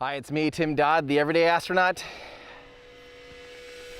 Hi, it's me, Tim Dodd, the Everyday Astronaut.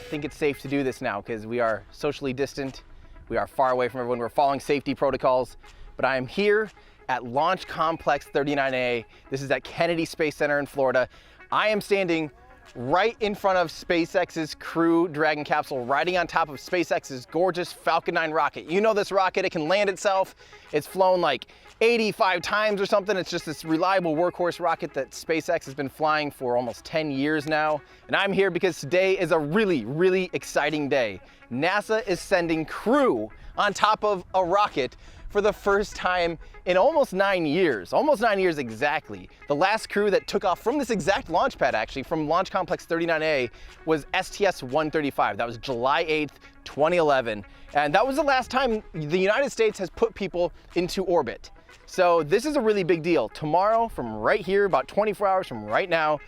I think it's safe to do this now because we are socially distant. We are far away from everyone. We're following safety protocols. But I am here at Launch Complex 39A. This is at Kennedy Space Center in Florida. I am standing right in front of SpaceX's Crew Dragon capsule, riding on top of SpaceX's gorgeous Falcon 9 rocket. You know this rocket, it can land itself. It's flown like 85 times or something. It's just this reliable workhorse rocket that SpaceX has been flying for almost 10 years now. And I'm here because today is a really, really exciting day. NASA is sending Crew on top of a rocket for the first time in almost 9 years exactly. The last crew that took off from this exact launch pad, actually, from Launch Complex 39A, was STS-135. That was July 8th, 2011. And that was the last time the United States has put people into orbit. So this is a really big deal. Tomorrow, from right here, about 24 hours from right now,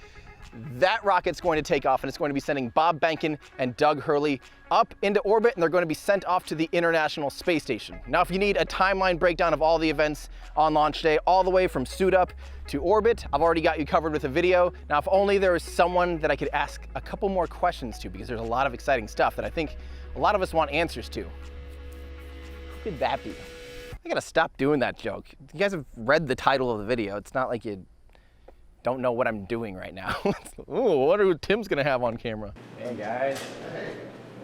that rocket's going to take off, and it's going to be sending Bob Behnken and Doug Hurley up into orbit, and they're going to be sent off to the International Space Station. Now, if you need a timeline breakdown of all the events on launch day, all the way from suit up to orbit, I've already got you covered with a video. Now, if only there was someone that I could ask a couple more questions to, because there's a lot of exciting stuff that I think a lot of us want answers to. Who could that be? I gotta stop doing that joke. You guys have read the title of the video. It's not like you don't know what I'm doing right now. Ooh, I wonder who Tim's gonna have on camera. Hey guys. Hey.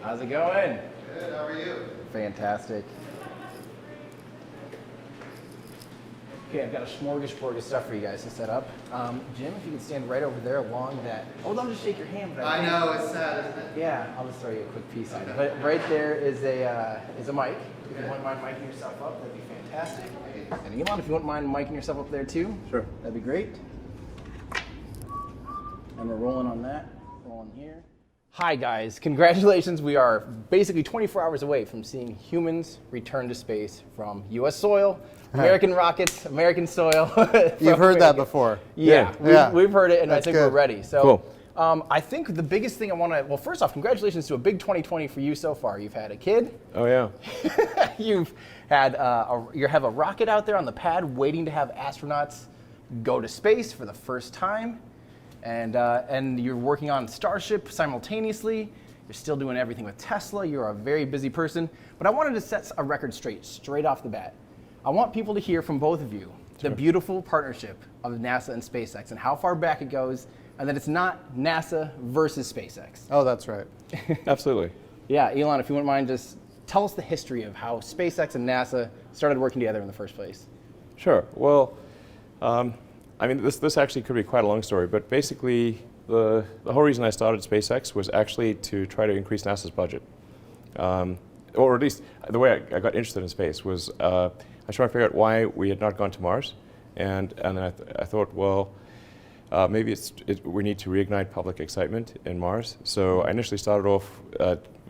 How's it going? Good, how are you? Fantastic. Okay, I've got a smorgasbord of stuff for you guys to set up. Jim, if you can stand right over there along that. Oh, don't just shake your hand. But I know, it's sad, isn't it? Yeah, I'll just throw you a quick piece on it. But right there is a mic. If you wouldn't mind micing yourself up, that'd be fantastic. And Elon, if you wouldn't mind micing yourself up there too. Sure. That'd be great. And we're rolling on that, rolling here. Hi guys, congratulations. We are basically 24 hours away from seeing humans return to space from US soil, American rockets, American soil. You've heard that before. Yeah, we've heard it, and That's I think good. we're ready. So Cool. I think the biggest thing I want to, well, first off, congratulations to a big 2020 for you so far. You've had a kid. Oh yeah. You've had you have a rocket out there on the pad waiting to have astronauts go to space for the first time. And you're working on Starship simultaneously. You're still doing everything with Tesla. You're a very busy person. But I wanted to set a record straight off the bat. I want people to hear from both of you the beautiful partnership of NASA and SpaceX and how far back it goes, and that it's not NASA versus SpaceX. Oh, that's right. Absolutely. Yeah, Elon, if you wouldn't mind, just tell us the history of how SpaceX and NASA started working together in the first place. Sure. Well, I mean, this actually could be quite a long story, but basically the whole reason I started SpaceX was actually to try to increase NASA's budget. Or at least the way I got interested in space was I was trying to figure out why we had not gone to Mars. And then I thought, well, maybe we need to reignite public excitement in Mars. So I initially started off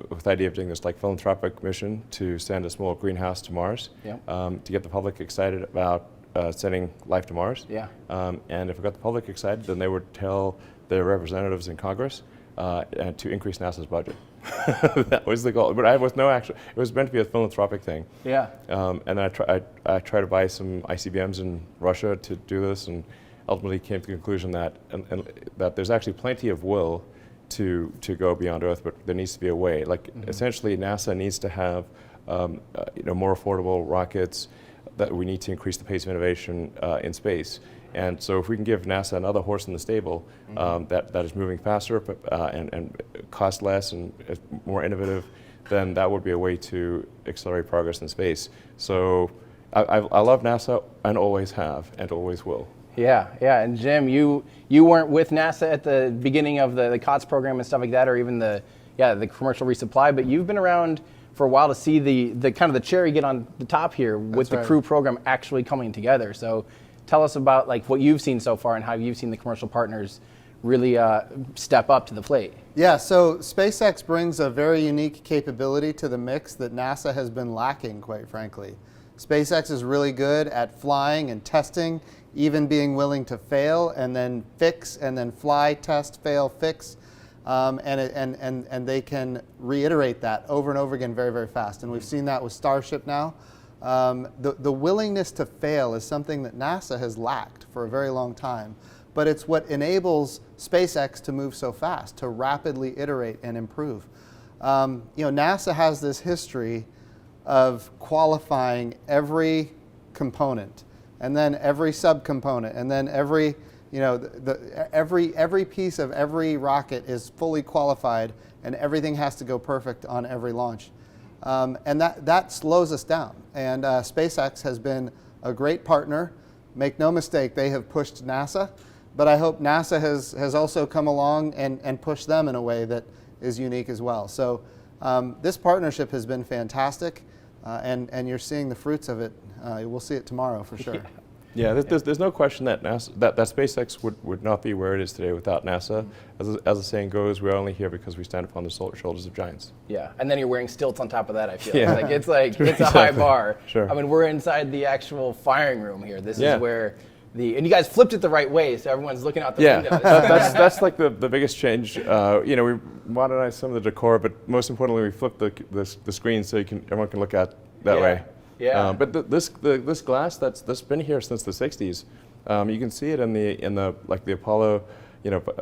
with the idea of doing this like philanthropic mission to send a small greenhouse to Mars, to get the public excited about sending life to Mars. Yeah. And if it got the public excited, then they would tell their representatives in Congress to increase NASA's budget. That was the goal. But I was no actual. It was meant to be a philanthropic thing. Yeah. And then I tried to buy some ICBMs in Russia to do this, and ultimately came to the conclusion that that there's actually plenty of will to go beyond Earth, but there needs to be a way. Like essentially, NASA needs to have more affordable rockets. That we need to increase the pace of innovation in space. And so if we can give NASA another horse in the stable that is moving faster and costs less and is more innovative, then that would be a way to accelerate progress in space. So I love NASA and always have and always will. Yeah. And Jim, you weren't with NASA at the beginning of the COTS program and stuff like that, or even the commercial resupply, but you've been around for a while to see the kind of the cherry get on the top here with the Crew program actually coming together. So tell us about like what you've seen so far and how you've seen the commercial partners really step up to the plate. Yeah, so SpaceX brings a very unique capability to the mix that NASA has been lacking, quite frankly. SpaceX is really good at flying and testing, even being willing to fail and then fix and then fly, test, fail, fix. And they can reiterate that over and over again very, very fast. And we've seen that with Starship now. The willingness to fail is something that NASA has lacked for a very long time. but it's what enables SpaceX to move so fast, to rapidly iterate and improve. NASA has this history of qualifying every component, and then every subcomponent, and then every piece of every rocket is fully qualified, and everything has to go perfect on every launch. And that slows us down. And SpaceX has been a great partner. Make no mistake, they have pushed NASA, but I hope NASA has also come along and pushed them in a way that is unique as well. So this partnership has been fantastic, and you're seeing the fruits of it. We'll see it tomorrow for sure. Yeah, there's no question that NASA, that SpaceX would not be where it is today without NASA. As the saying goes, we're only here because we stand upon the shoulders of giants. Yeah, and then you're wearing stilts on top of that, I feel. Yeah. It's a high bar. Sure. I mean, we're inside the actual firing room here. This is where and you guys flipped it the right way, so everyone's looking out the window. that's like the biggest change. We modernized some of the decor, but most importantly, we flipped the screen so everyone can look at that way. Yeah. But this glass that's been here since the '60s. You can see it in the like the Apollo,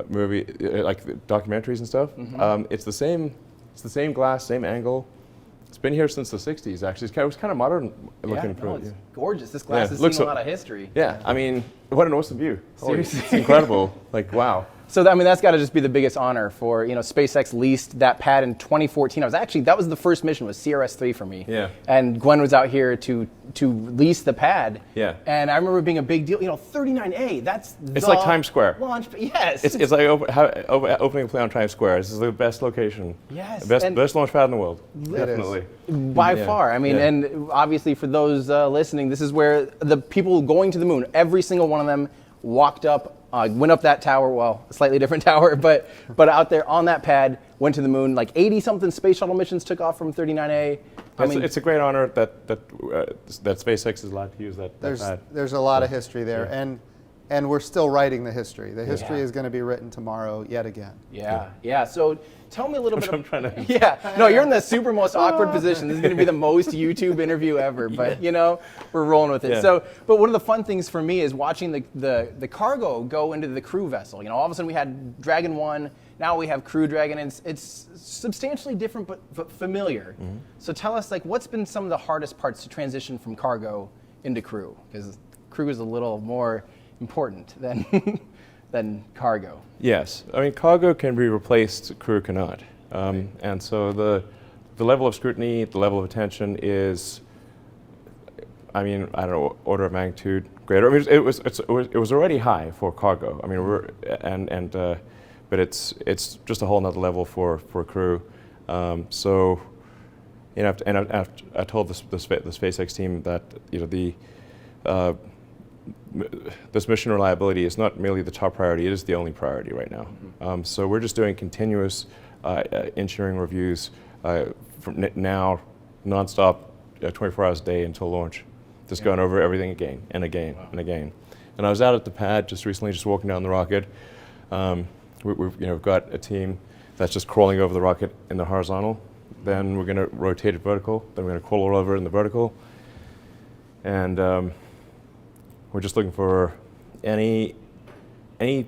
movie, like the documentaries and stuff. Mm-hmm. It's the same glass, same angle. It's been here since the '60s. Actually, it was kind of modern looking. It's gorgeous. This glass has seen a lot of history. Yeah, I mean, what an awesome view. Seriously, it's incredible. Like, wow. So that's got to just be the biggest honor for SpaceX leased that pad in 2014. That was the first mission, was CRS-3 for me. Yeah. And Gwen was out here to lease the pad. Yeah. And I remember it being a big deal. 39A. It's like Times Square. Launch. Yes. It's like opening a play on Times Square. This is the best location. Yes. Best launch pad in the world. Definitely. By far. I mean, and obviously for those listening, this is where the people going to the moon, every single one of them walked up. Went up that tower, well, a slightly different tower, but out there on that pad, went to the moon. Like 80-something space shuttle missions took off from 39A. It's a great honor that SpaceX is allowed to use that pad. There's a lot of history there, and we're still writing the history. The history is going to be written tomorow yet again. Yeah. So tell me a little bit. I'm trying to. Yeah. No, you're in the super most awkward position. This is going to be the most YouTube interview ever, but we're rolling with it. Yeah. So, but one of the fun things for me is watching the cargo go into the crew vessel. All of a sudden we had Dragon 1. Now we have Crew Dragon, and it's substantially different but familiar. Mm-hmm. So tell us, what's been some of the hardest parts to transition from cargo into crew? Because crew is a little more important than cargo. Yes, I mean cargo can be replaced, crew cannot, and so the level of scrutiny, the level of attention is, I don't know, order of magnitude greater. I mean, it was already high for cargo. I mean, but it's just a whole nother level for crew. So, I told the SpaceX team that this mission reliability is not merely the top priority, it is the only priority right now. Mm-hmm. So we're just doing continuous engineering reviews from now, nonstop, 24 hours a day until launch. Just going over everything again and again and again. And I was out at the pad just recently, just walking down the rocket. We've got a team that's just crawling over the rocket in the horizontal. Then we're going to rotate it vertical. Then we're going to crawl over it in the vertical. And we're just looking for any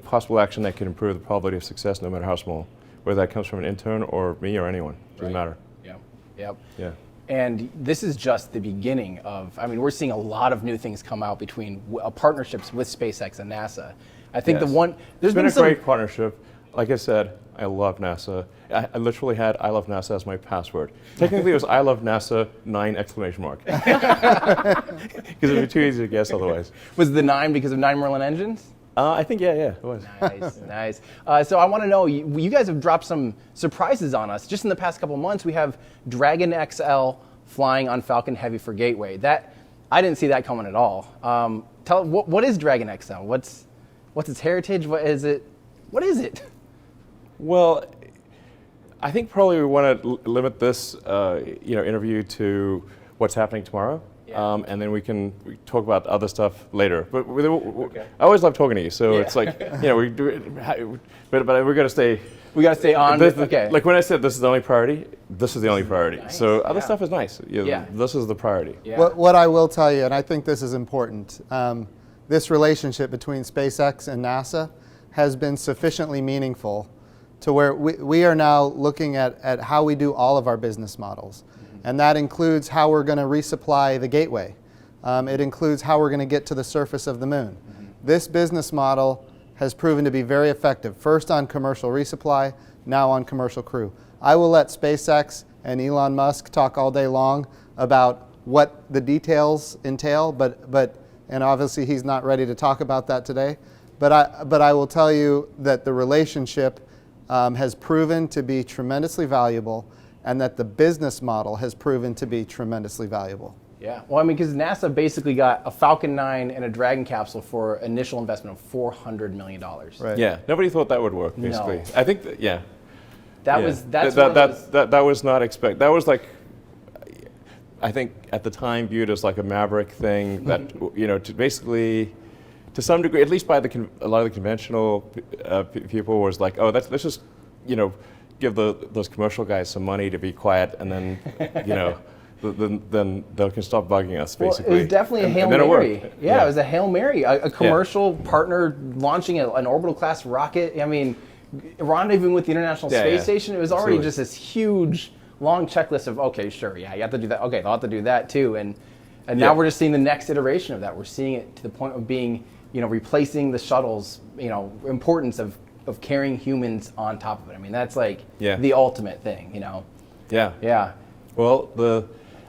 possible action that can improve the probability of success, no matter how small, whether that comes from an intern or me or anyone. Doesn't matter. Yeah. And this is just the beginning of. I mean, we're seeing a lot of new things come out between partnerships with SpaceX and NASA. I think there's been a great partnership. Like I said, I love NASA. I literally had "I love NASA" as my password. Technically, it was "I love NASA" 9 exclamation mark. Because it would be too easy to guess otherwise. Was the 9 because of 9 Merlin engines? I think yeah, it was. Nice. So I want to know, you guys have dropped some surprises on us. Just in the past couple months, we have Dragon XL flying on Falcon Heavy for Gateway. That I didn't see that coming at all. What is Dragon XL? What's its heritage? What is it? Well, I think probably we want to limit this interview to what's happening tomorrow. And then we talk about other stuff later. But I always love talking to you, so it's like, we do it, but we're going to stay. We got to stay on. Okay. Like when I said this is the only priority, this is the only priority. Nice. So other stuff is nice. This is the priority. What I will tell you, and I think this is important, this relationship between SpaceX and NASA has been sufficiently meaningful to where we are now looking at how we do all of our business models. And that includes how we're going to resupply the gateway. It includes how we're going to get to the surface of the moon. This business model has proven to be very effective, first on commercial resupply, now on commercial crew. I will let SpaceX and Elon Musk talk all day long about what the details entail, and obviously he's not ready to talk about that today. But I will tell you that the relationship has proven to be tremendously valuable, and that the business model has proven to be tremendously valuable. Yeah, well, I mean, because NASA basically got a Falcon 9 and a Dragon capsule for initial investment of $400 million. Right. Yeah, nobody thought that would work, basically. No. I think, That was not expected. That was like, I think at the time viewed as like a maverick thing that, to basically, to some degree, at least by a lot of the conventional people was like, oh, let's just, give those commercial guys some money to be quiet, and then, then they can stop bugging us, basically. Well, it was definitely a Hail and Mary. Yeah, it was a Hail Mary. A commercial partner launching an orbital class rocket. I mean, rendezvousing with the International Space Station. It was already just this huge, long checklist of, okay, sure, you have to do that. Okay, they'll have to do that too. And now we're just seeing the next iteration of that. We're seeing it to the point of being, replacing the shuttle's, importance of carrying humans on top of it. I mean, that's like the ultimate thing, Yeah. Yeah. Well,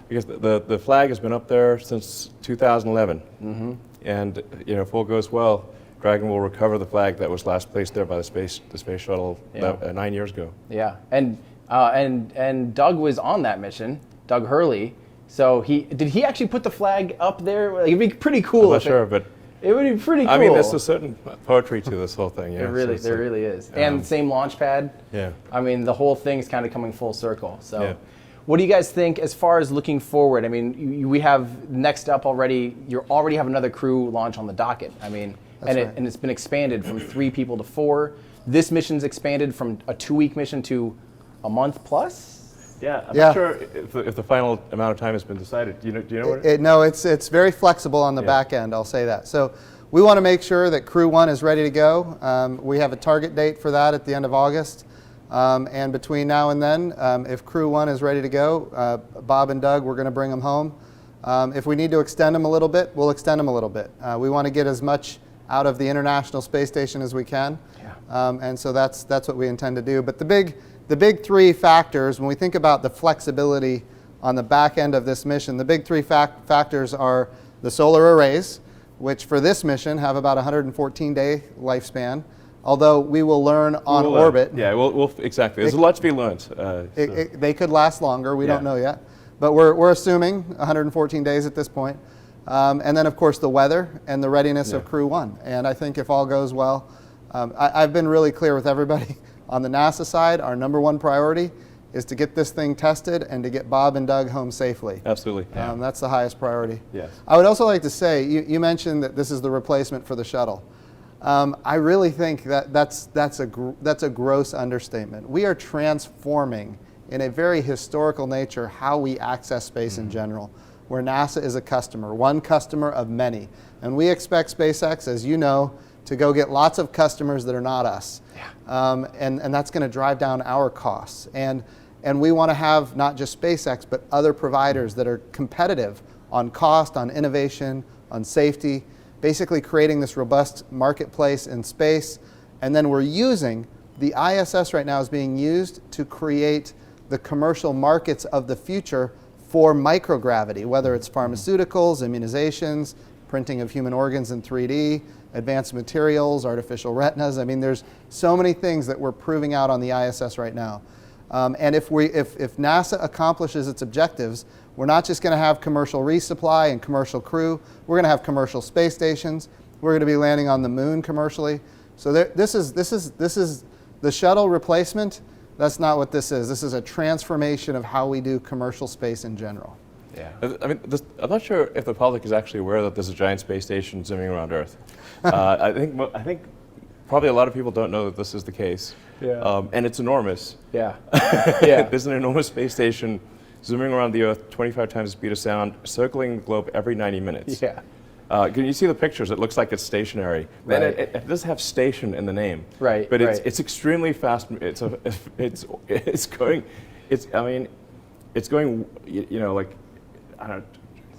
I guess the flag has been up there since 2011, and if all goes well, Dragon will recover the flag that was last placed there by the space shuttle 9 years ago. Yeah, and Doug was on that mission, Doug Hurley. So did he actually put the flag up there? Like, it'd be pretty cool. I'm not sure, but it would be pretty cool. I mean, there's a certain poetry to this whole thing. Yeah, there really is. And the same launch pad. Yeah. I mean, the whole thing's kind of coming full circle. So, what do you guys think as far as looking forward? I mean, we have next up already. You already have another crew launch on the docket. I mean, and it's been expanded from 3 people to 4. This mission's expanded from a 2-week mission to a month plus. Yeah, I'm not sure if the final amount of time has been decided. Do you know what? No, it's very flexible on the back end, I'll say that. So we want to make sure that Crew 1 is ready to go. We have a target date for that at the end of August. And between now and then, if Crew 1 is ready to go, Bob and Doug, we're going to bring them home. If we need to extend them a little bit, we'll extend them a little bit. We want to get as much out of the International Space Station as we can. And so that's what we intend to do. But the big 3 factors, when we think about the flexibility on the back end of this mission, the big 3 factors are the solar arrays, which for this mission have about 114-day lifespan, although we will learn on orbit. We'll exactly. There's a lot to be learned. They could last longer. We don't know yet. But we're assuming 114 days at this point. And then, of course, the weather and the readiness of Crew 1. And I think if all goes well, I've been really clear with everybody. On the NASA side, our number 1 priority is to get this thing tested and to get Bob and Doug home safely. Absolutely. That's the highest priority. Yes. I would also like to say, you mentioned that this is the replacement for the shuttle. I really think that's a gross understatement. We are transforming, in a very historical nature, how we access space in general, where NASA is a customer, one customer of many. And we expect SpaceX, as you know, to go get lots of customers that are not us. And that's going to drive down our costs. And we want to have not just SpaceX, but other providers that are competitive on cost, on innovation, on safety, basically creating this robust marketplace in space. And then we're using, the ISS right now is being used to create the commercial markets of the future for microgravity, whether it's pharmaceuticals, immunizations, printing of human organs in 3D, advanced materials, artificial retinas. I mean, there's so many things that we're proving out on the ISS right now. And if NASA accomplishes its objectives, we're not just going to have commercial resupply and commercial crew. We're going to have commercial space stations. We're going to be landing on the moon commercially. So this is the shuttle replacement. That's not what this is. This is a transformation of how we do commercial space in general. Yeah. I mean, I'm not sure if the public is actually aware that there's a giant space station zooming around Earth. I think probably a lot of people don't know that this is the case. And it's enormous. There's an enormous space station zooming around the Earth 25 times the speed of sound, circling the globe every 90 minutes. Can you see the pictures? It looks like it's stationary. Right. Then it does have station in the name. Right. But right. it's extremely fast. It's going. It's going. You know, like I don't know.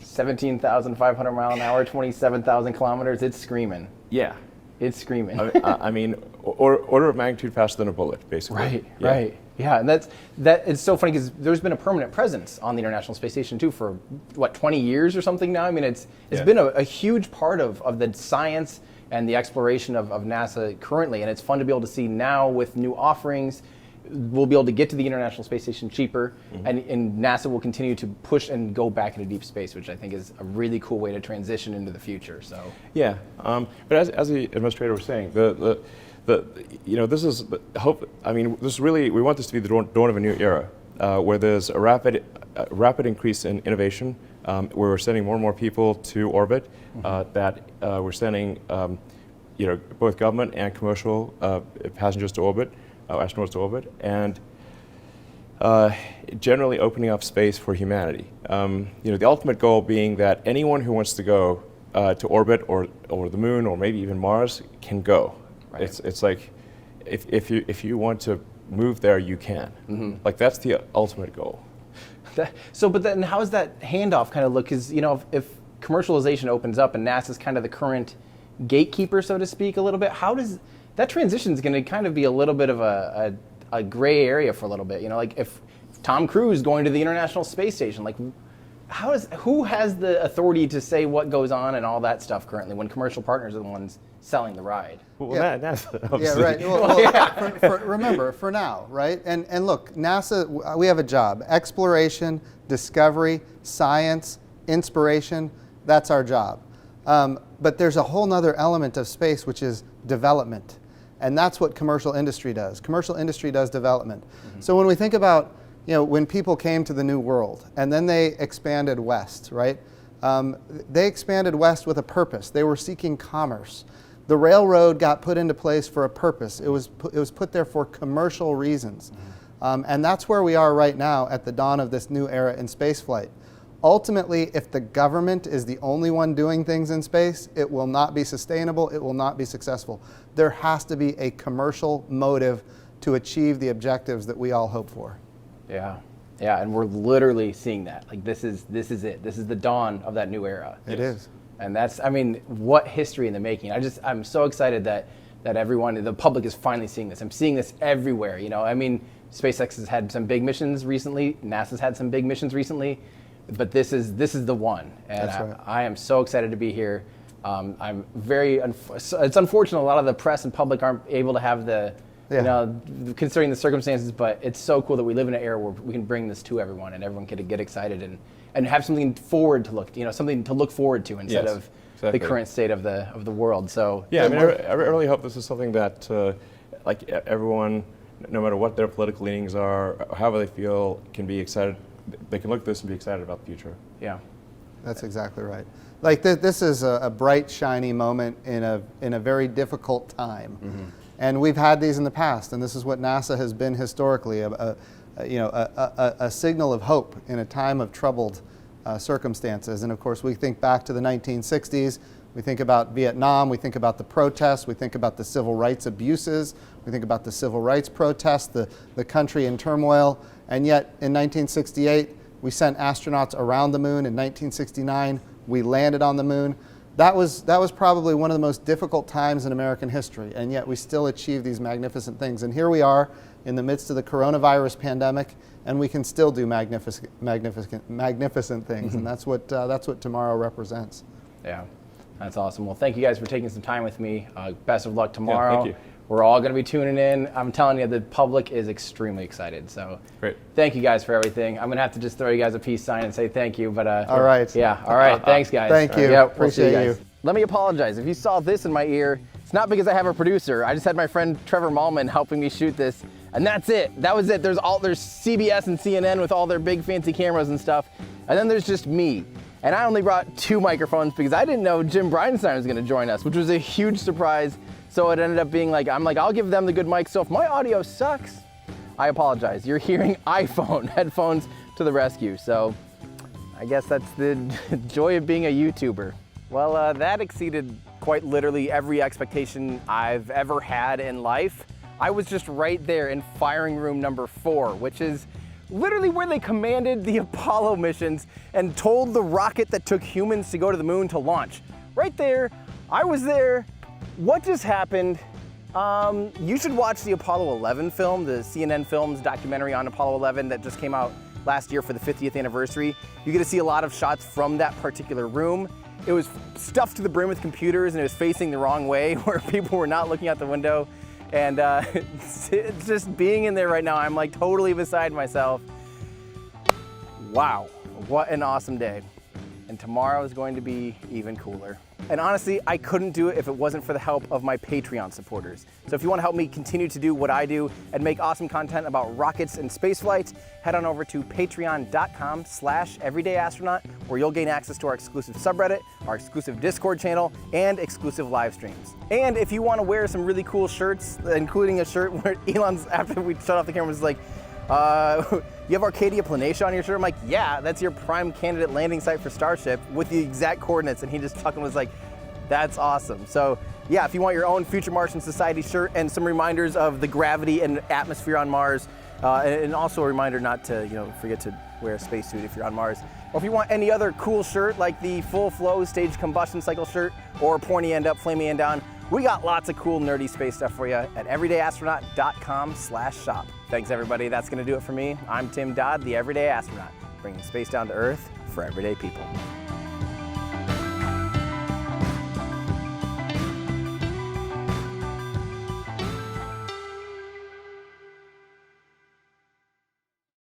17,500 mile an hour, 27,000 kilometers. It's screaming. Yeah. It's screaming. I mean, order of magnitude faster than a bullet, basically. Right, Yeah. right. Yeah, and it's so funny because there's been a permanent presence on the International Space Station too for what 20 years or something now. I mean, it's been a huge part of the science and the exploration of NASA currently, and it's fun to be able to see now with new offerings. We'll be able to get to the International Space Station cheaper, and NASA will continue to push and go back into deep space, which I think is a really cool way to transition into the future. So yeah, but as the administrator was saying, this is hope. I mean, this is really, we want this to be the dawn of a new era, where there's a rapid increase in innovation, where we're sending more and more people to orbit, that we're sending both government and commercial passengers to orbit. Astronauts to orbit, and generally opening up space for humanity. The ultimate goal being that anyone who wants to go to orbit or the moon or maybe even Mars can go. Right. It's like if you want to move there, you can. Like that's the ultimate goal. But then how does that handoff kind of look? Because if commercialization opens up and NASA's kind of the current gatekeeper, so to speak, a little bit, how does that transition is going to kind of be a little bit of a gray area for a little bit. Like if Tom Cruise going to the International Space Station, like who has the authority to say what goes on and all that stuff currently when commercial partners are the ones selling the ride? Well, yeah. NASA, obviously. Yeah, right. Remember, for now, right? And look, NASA, we have a job. Exploration, discovery, science, inspiration, that's our job. But there's a whole nother element of space, which is development. And that's what commercial industry does. Commercial industry does development. So when we think about, when people came to the New World and then they expanded west, right? They expanded west with a purpose. They were seeking commerce. The railroad got put into place for a purpose. It was put there for commercial reasons. And that's where we are right now at the dawn of this new era in spaceflight. Ultimately, if the government is the only one doing things in space, it will not be sustainable, it will not be successful. There has to be a commercial motive to achieve the objectives that we all hope for. Yeah, and we're literally seeing that. Like this is it. This is the dawn of that new era. It is. And that's, what history in the making. I'm so excited that everyone, the public is finally seeing this. I'm seeing this everywhere, SpaceX has had some big missions recently, NASA's had some big missions recently. But this is the one, and That's right. I am so excited to be here. It's unfortunate a lot of the press and public aren't able to have considering the circumstances. But it's so cool that we live in an era where we can bring this to everyone, and everyone can get excited and have something forward to look, something to look forward to instead of the current state of the world. So yeah, I really hope this is something that everyone, no matter what their political leanings are, or however they feel, can be excited. They can look at this and be excited about the future. Yeah, that's exactly right. Like this is a bright, shiny moment in a very difficult time, and we've had these in the past. And this is what NASA has been historically, a signal of hope in a time of troubled circumstances. And of course, we think back to the 1960s. We think about Vietnam. We think about the protests. We think about the civil rights abuses. We think about the civil rights protests, the country in turmoil. And yet, in 1968, we sent astronauts around the moon. In 1969, we landed on the moon. That was probably one of the most difficult times in American history, and yet we still achieved these magnificent things. And here we are in the midst of the coronavirus pandemic, and we can still do magnificent things. And that's what tomorrow represents. Yeah, that's awesome. Well, thank you guys for taking some time with me. Best of luck tomorrow. Yeah, thank you. We're all going to be tuning in. I'm telling you, the public is extremely excited. So great. Thank you guys for everything. I'm going to have to just throw you guys a peace sign and say thank you. But all right. Yeah. All right. Thanks, guys. Thank you. Yeah, Appreciate you. Let me apologize. If you saw this in my ear, it's not because I have a producer. I just had my friend Trevor Malman helping me shoot this. And that's it. That was it. There's CBS and CNN with all their big fancy cameras and stuff. And then there's just me. And I only brought 2 microphones because I didn't know Jim Bridenstine was going to join us, which was a huge surprise. So it ended up being I'll give them the good mic. So if my audio sucks, I apologize. You're hearing iPhone headphones to the rescue. So I guess that's the joy of being a YouTuber. Well, that exceeded quite literally every expectation I've ever had in life. I was just right there in firing room number 4, which is literally where they commanded the Apollo missions and told the rocket that took humans to go to the moon to launch. Right there, I was there. What just happened? You should watch the Apollo 11 film, the CNN Films documentary on Apollo 11 that just came out last year for the 50th anniversary. You get to see a lot of shots from that particular room. It was stuffed to the brim with computers and it was facing the wrong way where people were not looking out the window. And it's just being in there right now, I'm like totally beside myself. Wow, what an awesome day. And tomorrow is going to be even cooler. And honestly, I couldn't do it if it wasn't for the help of my Patreon supporters. So if you want to help me continue to do what I do and make awesome content about rockets and space flights, head on over to patreon.com/everydayastronaut, where you'll gain access to our exclusive subreddit, our exclusive Discord channel, and exclusive live streams. And if you want to wear some really cool shirts, including a shirt where Elon's, after we shut off the camera, was like, you have Arcadia Planitia on your shirt? I'm like, yeah, that's your prime candidate landing site for Starship with the exact coordinates. And he just fucking was like, that's awesome. So yeah, if you want your own Future Martian Society shirt and some reminders of the gravity and atmosphere on Mars, and also a reminder not to, forget to wear a spacesuit if you're on Mars. Or if you want any other cool shirt like the Full Flow Staged Combustion Cycle shirt or Pointy End Up, Flaming End Down, we got lots of cool nerdy space stuff for you at everydayastronaut.com/shop. Thanks everybody, that's gonna do it for me. I'm Tim Dodd, the Everyday Astronaut, bringing space down to Earth for everyday people.